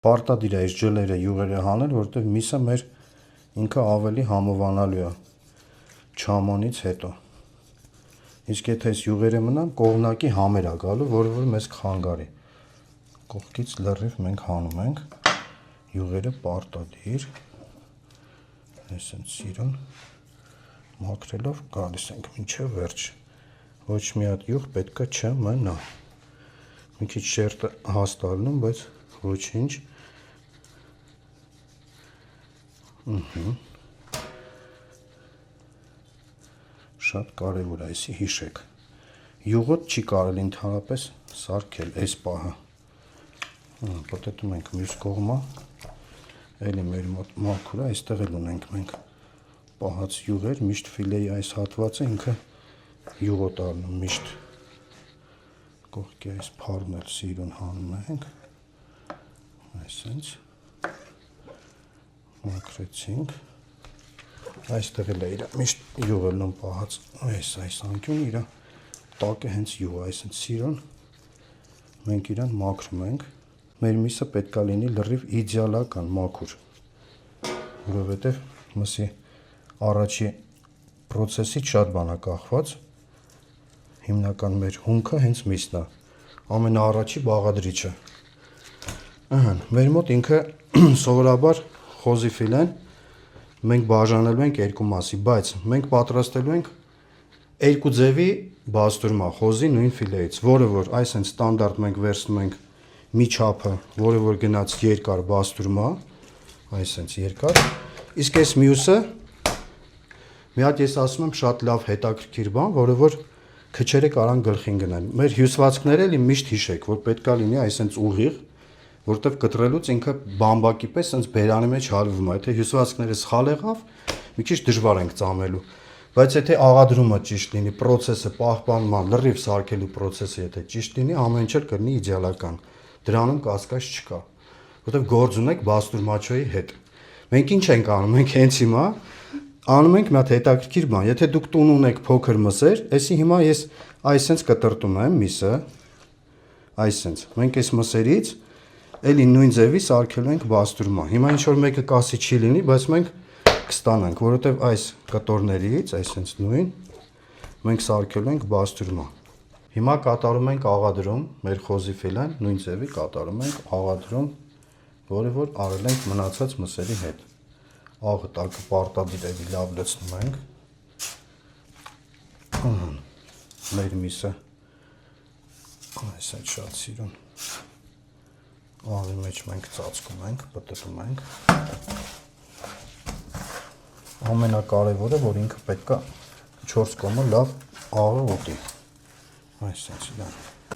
Պարտադիր է այս ջլերը յուղերը հանել, որովհետև միսը մեր ինքը ավելի համովանալու է չամանից հետո։ Իսկ եթե այս յուղերը մնան, կողմնակի համեր է գալու, որը որ մեզ կխանգարի։ Կողքից լրիվ մենք հանում ենք յուղերը պարտադիր, այսինքն սիրուն մաքրելով գալիս ենք մինչև վերջ։ Ոչ մի հատ յուղ պետք է չմնա։ Մի քիչ շերտը հաստալնում, բայց ոչինչ։ Շատ կարևոր է, այսի հիշեք։ Յուղոտ չի կարելի ընդհանրապես սարքել այս պահը։ Պատետում ենք մյուս կողմը, էլի մեր մոտ մաքուր է, այստեղ էլ ունենք մենք պահած յուղեր, միշտ ֆիլեի այս հատվածը ինքը յուղոտ առնում միշտ։ Կողքի այս փարն էլ սիրուն հանում ենք, այսինքն մաքրեցինք, այստեղ էլ է իր միշտ յուղելնում պահած, այս անկյունը իր տակը հենց յուղ, այսինքն սիրուն մենք իրան մաքրում ենք, մեր միսը պետք է լինի լրիվ իդեալական մաքուր, որովհետև մսի առաջի պրոցեսից շատ բան է կախված, հիմնական մեր հումքը հենց միսն է, ամենաառաջի բաղադրիչը։ Մեր մոտ ինքը սովորաբար խոզի ֆիլեն մենք բաժանելու ենք երկու մասի, բայց մենք պատրաստելու ենք երկու ձևի բաստուրմա խոզի նույն ֆիլեից, որը որ այսինքն ստանդարտ մենք վերցնում ենք մի չափը, որը որ գնաց երկար բաստուրմա, այսինքն երկար, իսկ այս մյուսը մի հատ ես ասում եմ շատ լավ հետաքրքիր բան, որը որ քչերը կարան գլխին գնան։ Մեր հյուսվածքները էլի միշտ հիշեք, որ պետքա լինի այսինքն ուղիղ, որտեվ կտրելուց ինքը բամբակի պես sense բերանի մեջ հալվում է, եթե հյուսվածքները սխալ եղավ, մի քիչ դժվար ենք ծամելու, բայց եթե աղադրումը ճիշտ լինի, պրոցեսը պահպանման, լրիվ սարքելու պրոցեսը եթե ճիշտ լինի, ամեն ինչ էլ կլինի իդեալական, դրանում կասկած չկա, որտեվ գործ ունեք բաստուրմաչոյի հետ։ Մենք ինչ ենք անում, մենք հենց հիմա անում ենք մի հատ հետաքրքիր բան, եթե դուք տուն ունեք փոքր մսեր, այսի հիմա ես այսենց կտրտում եմ միսը, այսենց, մենք այս մսերից էլի նույն ձևի սարքելու ենք բաստուրմա։ Հիմա ինչ որ մեկը կասի չի լինի, բայց մենք կստանանք, որովհետև այս կտորներից, այսենց նույն, մենք սարքելու ենք բաստուրմա։ Հիմա կատարում ենք աղադրում, մեր խոզի ֆիլեն նույն ձևի կատարում ենք աղադրում, որը որ արել ենք մնացած մսերի հետ։ Աղը տակը պարտադիր էլի լավ լցնում ենք։ Մեր միսը այսինքն շատ սիրուն աղի մեջ մենք ծածկում ենք, պտտում ենք։ Ամենակարևորը, որ ինքը պետք է 4 կողմը լավ աղը ուտի։ Այսինքն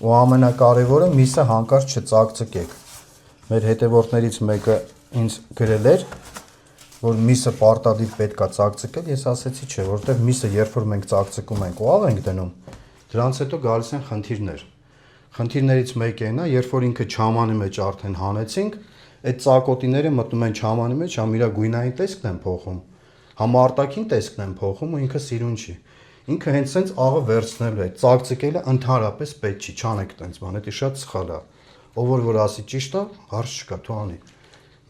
ու ամենակարևորը միսը հանկարծ չծակծկեք։ Մեր հետևորդներից մեկը ինձ գրել էր, որ միսը պարտադիր պետք է ծակծկել, ես ասեցի չէ, որովհետև միսը երբ որ մենք ծակծկում ենք ու աղ ենք դնում, դրանից հետո գալիս են խնդիրներ։ Խնդիրներից մեկը այն է, երբ որ ինքը չամանի մեջ արդեն հանեցինք, այդ ծակոտիները մտնում են չամանի մեջ, համ իր գույնային տեսքն են փոխում, համ արտաքին տեսքն են փոխում ու ինքը սիրուն չի։ Ինքը հենց սենց աղը վերցնելու է, ծակծկելը ընդհանրապես պետք չի, չանեք տենց բան, դա շատ սխալ է։ Ով որ ասի ճիշտ է, հարց չկա, թող անի։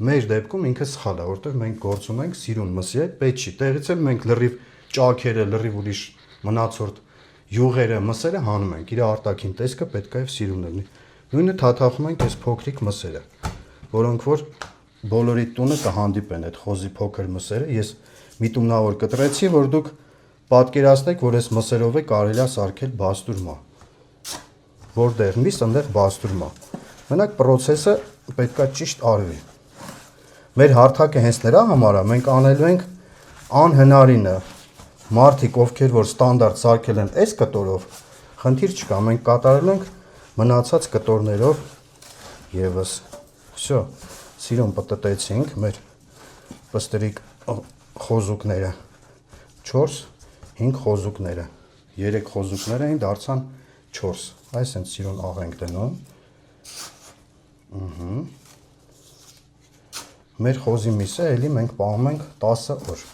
Մեր դեպքում ինքը սխալ է, որովհետև մենք գործ ունենք սիրուն մսի հետ, պետք չի։ Տեղից էլ մենք լրիվ ճաքերը, լրիվ ուրիշ մնացորդ յուղերը, մսերը հանում ենք, իր արտաքին տեսքը պետք է եւ սիրուն լինի։ Նույնը թաթախում ենք այս փոքրիկ մսերը, որոնք որ բոլորի տունը կհանդիպեն այդ խոզի փոքր մսերը։ Ես միտումնավոր կտրեցի, որ դուք պատկերացնեք, որ այս մսերով է կարելի է սարքել բաստուրմա։ Որտեղ միս, այնտեղ բաստուրմա։ Մենակ պրոցեսը պետք է ճիշտ արվի։ Մեր հարթակը հենց նրա համար է, մենք անելու ենք անհնարինը։ Մարդիկ, ովքեր որ ստանդարտ սարքել են այս կտորով, խնդիր չկա, մենք կատարել ենք մնացած կտորներով եւս։ Всё, սիրուն պտտեցինք մեր պստրիկ խոզուկները։ 4, 5 խոզուկները։ 3 խոզուկներ էին, դարձան 4։ Այսինքն սիրուն աղ ենք դնում։ Մեր խոզի միսը էլի մենք պահում ենք 10 օր։